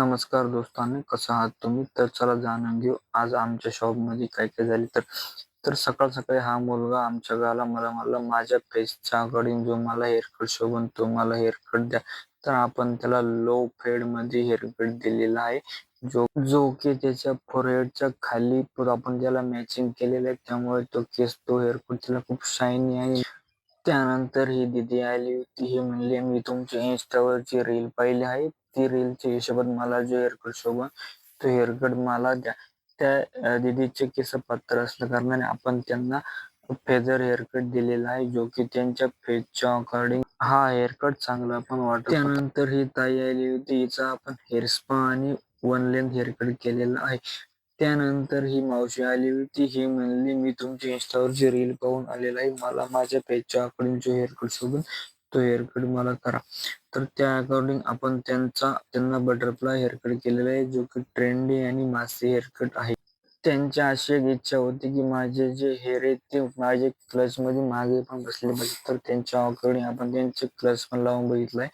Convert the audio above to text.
नमस्कार दोस्तांनो, कसं आहात तुम्ही? तर चला जाणून घेऊ आज आमच्या शॉपमध्ये काय काय झाले. तर सकाळ सकाळी हा मुलगा आमच्या गाला मला म्हणला, माझ्या फेसच्या अकॉर्डिंग जो मला हेअरकट शोभन तो मला हेअरकट द्या. तर आपण त्याला लो फेड मध्ये हेअरकट दिलेला आहे, जो जो की त्याच्या फोरहेडच्या खाली आपण त्याला मॅचिंग केलेलं आहे. त्यामुळे तो हेअरकट त्याला खूप शायनी आहे. त्यानंतर ही दीदी आली होती. ही म्हणली, मी तुमच्या इन्स्टावरची रील पाहिली आहे, ती रीलच्या हिशोबात मला जो हेअरकट शोभा तो हेअरकट मला द्या. त्या दीदीचे केस पातळ असल्या कारणाने आपण त्यांना फेदर हेअरकट दिलेला आहे, जो की त्यांच्या फेसच्या अकॉर्डिंग हा हेअरकट चांगला पण वाटत होता. त्यानंतर ही ताई आली होती, हिचा आपण हेअर स्पा आणि वन लेंथ हेअरकट केलेला आहे. त्यानंतर ही मावशी आली होती. ही म्हणली, मी तुमच्या इन्स्टावरची रील पाहून आलेला आहे, मला माझ्या पेजच्या अकॉर्डिंग जो हेअरकट शोभेल तो हेअरकट मला करा. तर त्या अकॉर्डिंग आपण त्यांना बटरफ्लाय हेअरकट केलेला आहे, जो की ट्रेंडी आणि मासी हेअरकट आहे. त्यांची अशी एक इच्छा होती की माझे जे हेअर आहेत ते माझे क्लच मध्ये मागे पण बसले पाहिजे. तर त्यांच्या अकॉर्डिंग आपण त्यांचे क्लच पण लावून बघितलाय.